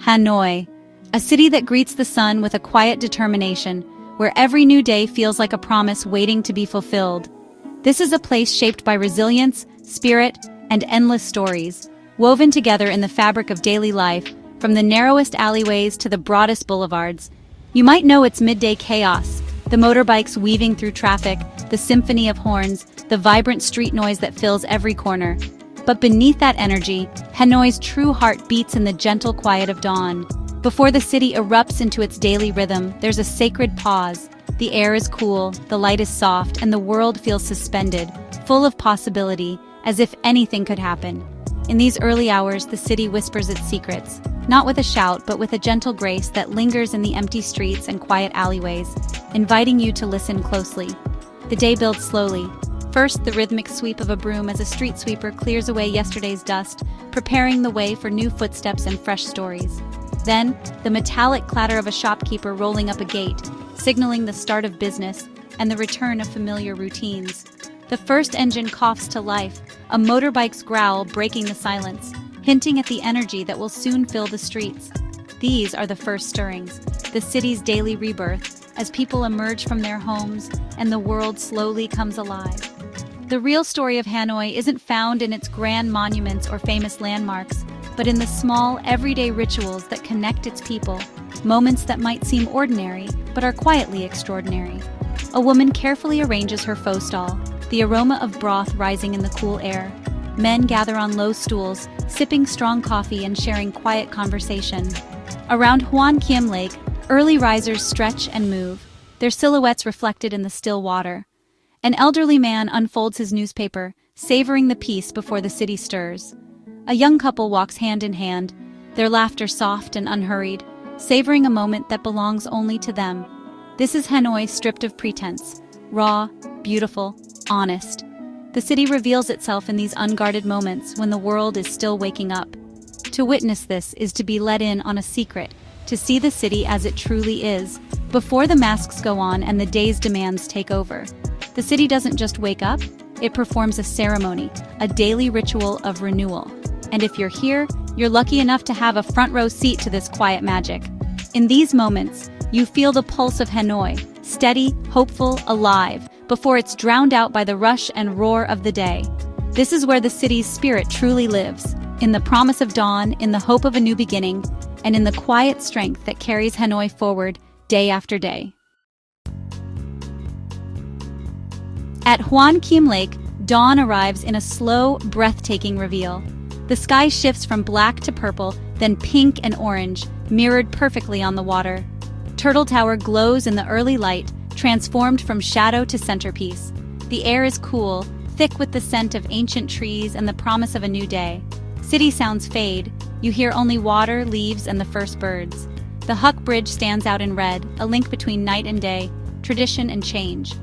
Hanoi, a city that greets the sun with a quiet determination, where every new day feels like a promise waiting to be fulfilled. This is a place shaped by resilience, spirit, and endless stories, woven together in the fabric of daily life, from the narrowest alleyways to the broadest boulevards. You might know its midday chaos, the motorbikes weaving through traffic, the symphony of horns, the vibrant street noise that fills every corner. But beneath that energy, Hanoi's true heart beats in the gentle quiet of dawn. Before the city erupts into its daily rhythm, there's a sacred pause. The air is cool, the light is soft, and the world feels suspended, full of possibility, as if anything could happen. In these early hours, the city whispers its secrets, not with a shout, but with a gentle grace that lingers in the empty streets and quiet alleyways, inviting you to listen closely. The day builds slowly. First, the rhythmic sweep of a broom as a street sweeper clears away yesterday's dust, preparing the way for new footsteps and fresh stories. Then, the metallic clatter of a shopkeeper rolling up a gate, signaling the start of business and the return of familiar routines. The first engine coughs to life, a motorbike's growl breaking the silence, hinting at the energy that will soon fill the streets. These are the first stirrings, the city's daily rebirth, as people emerge from their homes and the world slowly comes alive. The real story of Hanoi isn't found in its grand monuments or famous landmarks, but in the small, everyday rituals that connect its people, moments that might seem ordinary, but are quietly extraordinary. A woman carefully arranges her pho stall, the aroma of broth rising in the cool air. Men gather on low stools, sipping strong coffee and sharing quiet conversation. Around HoanKiemLake, early risers stretch and move, their silhouettes reflected in the still water. An elderly man unfolds his newspaper, savoring the peace before the city stirs. A young couple walks hand in hand, their laughter soft and unhurried, savoring a moment that belongs only to them. This is Hanoi stripped of pretense, raw, beautiful, honest. The city reveals itself in these unguarded moments when the world is still waking up. To witness this is to be let in on a secret, to see the city as it truly is, before the masks go on and the day's demands take over. The city doesn't just wake up, it performs a ceremony, a daily ritual of renewal. And if you're here, you're lucky enough to have a front row seat to this quiet magic. In these moments, you feel the pulse of Hanoi, steady, hopeful, alive, before it's drowned out by the rush and roar of the day. This is where the city's spirit truly lives, in the promise of dawn, in the hope of a new beginning, and in the quiet strength that carries Hanoi forward day after day. At HoanKiemLake, dawn arrives in a slow, breathtaking reveal. The sky shifts from black to purple, then pink and orange, mirrored perfectly on the water. Turtle Tower glows in the early light, transformed from shadow to centerpiece. The air is cool, thick with the scent of ancient trees and the promise of a new day. City sounds fade, you hear only water, leaves, and the first birds. The Huck Bridge stands out in red, a link between night and day, tradition and change.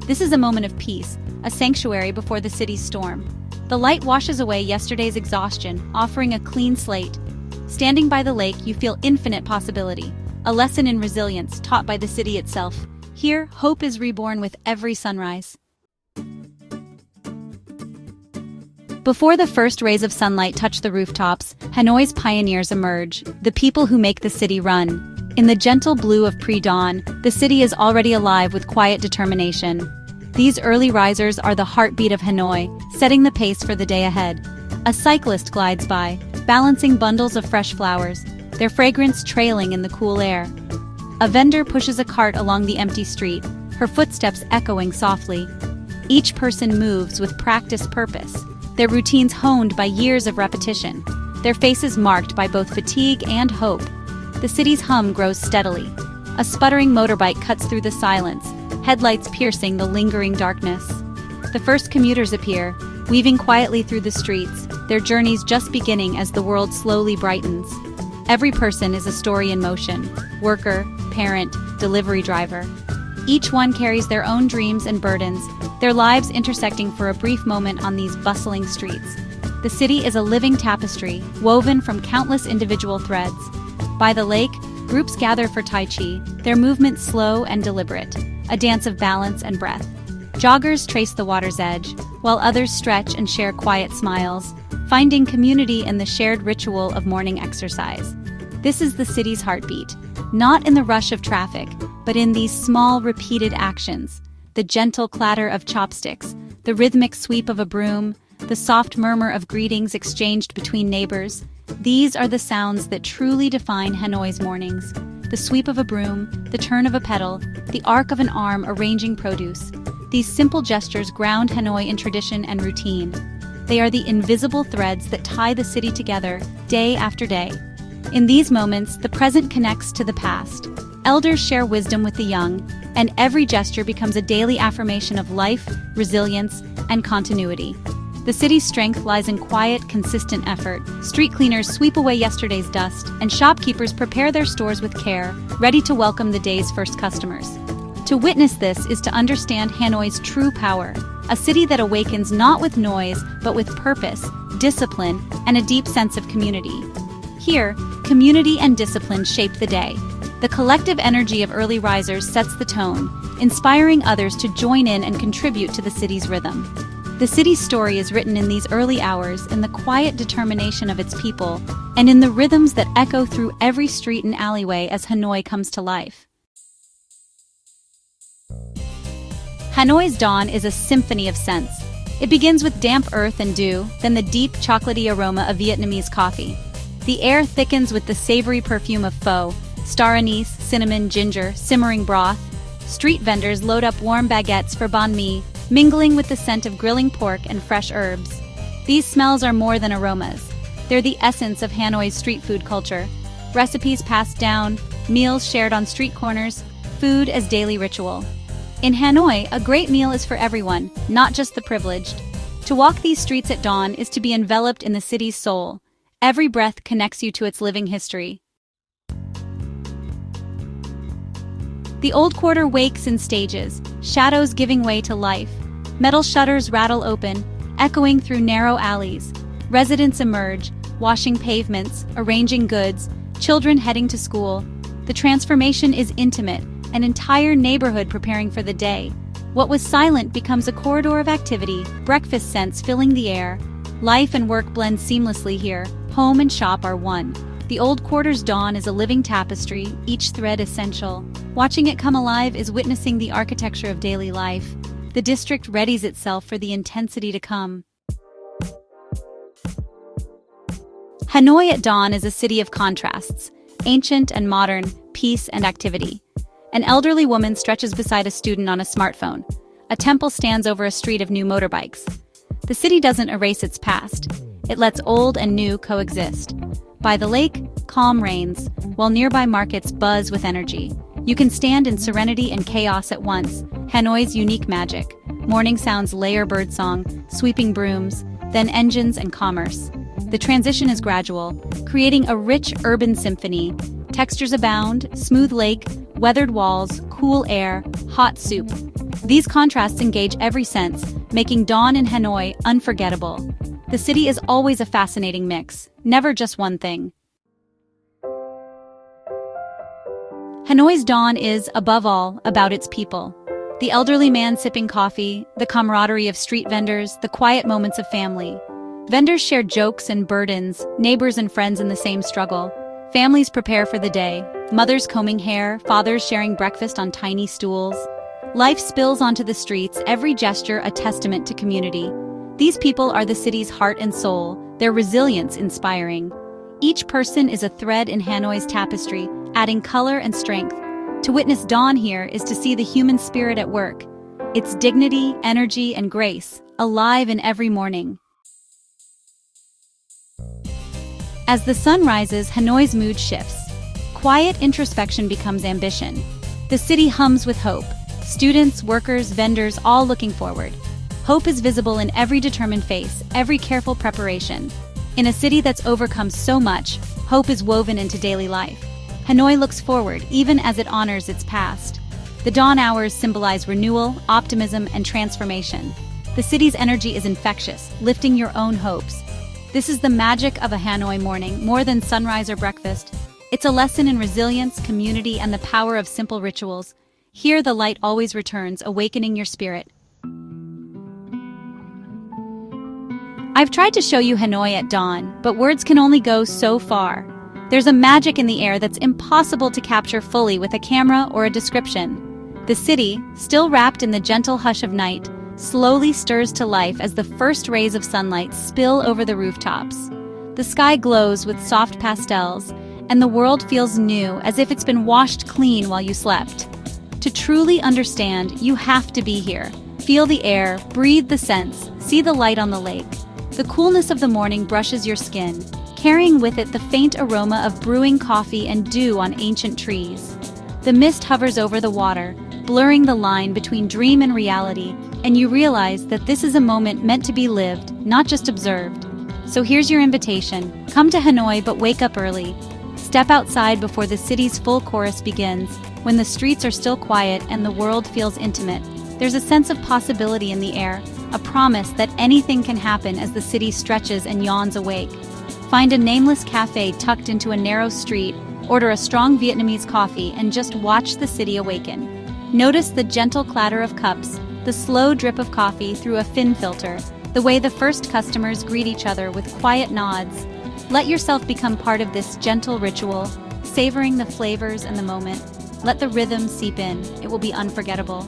This is a moment of peace, a sanctuary before the city's storm. The light washes away yesterday's exhaustion, offering a clean slate. Standing by the lake, you feel infinite possibility, a lesson in resilience taught by the city itself. Here, hope is reborn with every sunrise. Before the first rays of sunlight touch the rooftops, Hanoi's pioneers emerge, the people who make the city run. In the gentle blue of pre-dawn, the city is already alive with quiet determination. These early risers are the heartbeat of Hanoi, setting the pace for the day ahead. A cyclist glides by, balancing bundles of fresh flowers, their fragrance trailing in the cool air. A vendor pushes a cart along the empty street, her footsteps echoing softly. Each person moves with practiced purpose, their routines honed by years of repetition, their faces marked by both fatigue and hope. The city's hum grows steadily. A sputtering motorbike cuts through the silence, headlights piercing the lingering darkness. The first commuters appear, weaving quietly through the streets, their journeys just beginning as the world slowly brightens. Every person is a story in motion, worker, parent, delivery driver. Each one carries their own dreams and burdens, their lives intersecting for a brief moment on these bustling streets. The city is a living tapestry, woven from countless individual threads. By the lake, groups gather for Tai Chi, their movements slow and deliberate, a dance of balance and breath. Joggers trace the water's edge, while others stretch and share quiet smiles, finding community in the shared ritual of morning exercise. This is the city's heartbeat, not in the rush of traffic, but in these small, repeated actions. The gentle clatter of chopsticks, the rhythmic sweep of a broom, the soft murmur of greetings exchanged between neighbors. These are the sounds that truly define Hanoi's mornings. The sweep of a broom, the turn of a petal, the arc of an arm arranging produce. These simple gestures ground Hanoi in tradition and routine. They are the invisible threads that tie the city together, day after day. In these moments, the present connects to the past. Elders share wisdom with the young, and every gesture becomes a daily affirmation of life, resilience, and continuity. The city's strength lies in quiet, consistent effort. Street cleaners sweep away yesterday's dust, and shopkeepers prepare their stores with care, ready to welcome the day's first customers. To witness this is to understand Hanoi's true power, a city that awakens not with noise, but with purpose, discipline, and a deep sense of community. Here, community and discipline shape the day. The collective energy of early risers sets the tone, inspiring others to join in and contribute to the city's rhythm. The city's story is written in these early hours, in the quiet determination of its people, and in the rhythms that echo through every street and alleyway as Hanoi comes to life. Hanoi's dawn is a symphony of scents. It begins with damp earth and dew, then the deep, chocolatey aroma of Vietnamese coffee. The air thickens with the savory perfume of pho, star anise, cinnamon, ginger, simmering broth. Street vendors load up warm baguettes for banh mi, mingling with the scent of grilling pork and fresh herbs. These smells are more than aromas. They're the essence of Hanoi's street food culture. Recipes passed down, meals shared on street corners, food as daily ritual. In Hanoi, a great meal is for everyone, not just the privileged. To walk these streets at dawn is to be enveloped in the city's soul. Every breath connects you to its living history. The old quarter wakes in stages, shadows giving way to life. Metal shutters rattle open, echoing through narrow alleys. Residents emerge, washing pavements, arranging goods, children heading to school. The transformation is intimate, an entire neighborhood preparing for the day. What was silent becomes a corridor of activity, breakfast scents filling the air. Life and work blend seamlessly here. Home and shop are one. The old quarter's dawn is a living tapestry, each thread essential. Watching it come alive is witnessing the architecture of daily life. The district readies itself for the intensity to come. Hanoi at dawn is a city of contrasts, ancient and modern, peace and activity. An elderly woman stretches beside a student on a smartphone. A temple stands over a street of new motorbikes. The city doesn't erase its past. It lets old and new coexist. By the lake, calm reigns, while nearby markets buzz with energy. You can stand in serenity and chaos at once. Hanoi's unique magic. Morning sounds layer birdsong, sweeping brooms, then engines and commerce. The transition is gradual, creating a rich urban symphony. Textures abound, smooth lake, weathered walls, cool air, hot soup. These contrasts engage every sense, making dawn in Hanoi unforgettable. The city is always a fascinating mix, never just one thing. Hanoi's dawn is, above all, about its people. The elderly man sipping coffee, the camaraderie of street vendors, the quiet moments of family. Vendors share jokes and burdens, neighbors and friends in the same struggle. Families prepare for the day, mothers combing hair, fathers sharing breakfast on tiny stools. Life spills onto the streets, every gesture a testament to community. These people are the city's heart and soul, their resilience inspiring. Each person is a thread in Hanoi's tapestry, adding color and strength. To witness dawn here is to see the human spirit at work. Its dignity, energy, and grace, alive in every morning. As the sun rises, Hanoi's mood shifts. Quiet introspection becomes ambition. The city hums with hope. Students, workers, vendors, all looking forward. Hope is visible in every determined face, every careful preparation. In a city that's overcome so much, hope is woven into daily life. Hanoi looks forward, even as it honors its past. The dawn hours symbolize renewal, optimism, and transformation. The city's energy is infectious, lifting your own hopes. This is the magic of a Hanoi morning, more than sunrise or breakfast. It's a lesson in resilience, community, and the power of simple rituals. Here, the light always returns, awakening your spirit. I've tried to show you Hanoi at dawn, but words can only go so far. There's a magic in the air that's impossible to capture fully with a camera or a description. The city, still wrapped in the gentle hush of night, slowly stirs to life as the first rays of sunlight spill over the rooftops. The sky glows with soft pastels, and the world feels new, as if it's been washed clean while you slept. To truly understand, you have to be here. Feel the air, breathe the scents, see the light on the lake. The coolness of the morning brushes your skin, carrying with it the faint aroma of brewing coffee and dew on ancient trees. The mist hovers over the water, blurring the line between dream and reality, and you realize that this is a moment meant to be lived, not just observed. So here's your invitation. Come to Hanoi, but wake up early. Step outside before the city's full chorus begins, when the streets are still quiet and the world feels intimate. There's a sense of possibility in the air, a promise that anything can happen as the city stretches and yawns awake. Find a nameless cafe tucked into a narrow street, order a strong Vietnamese coffee, and just watch the city awaken. Notice the gentle clatter of cups, the slow drip of coffee through a fin filter, the way the first customers greet each other with quiet nods. Let yourself become part of this gentle ritual, savoring the flavors and the moment. Let the rhythm seep in. It will be unforgettable.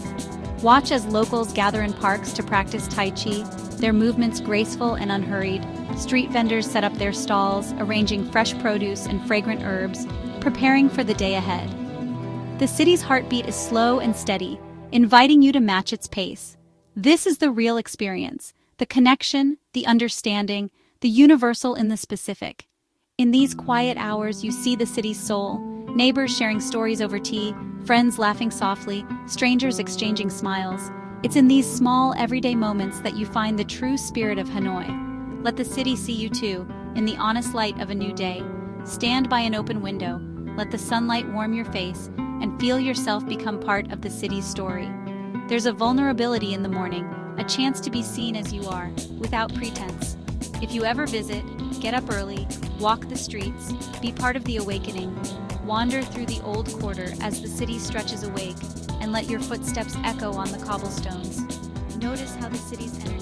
Watch as locals gather in parks to practice Tai Chi, their movements graceful and unhurried. Street vendors set up their stalls, arranging fresh produce and fragrant herbs, preparing for the day ahead. The city's heartbeat is slow and steady, inviting you to match its pace. This is the real experience, the connection, the understanding, the universal in the specific. In these quiet hours, you see the city's soul, neighbors sharing stories over tea, friends laughing softly, strangers exchanging smiles. It's in these small, everyday moments that you find the true spirit of Hanoi. Let the city see you too, in the honest light of a new day. Stand by an open window, let the sunlight warm your face, and feel yourself become part of the city's story. There's a vulnerability in the morning, a chance to be seen as you are, without pretense. If you ever visit, get up early, walk the streets, be part of the awakening. Wander through the old quarter as the city stretches awake, and let your footsteps echo on the cobblestones. Notice how the city's energy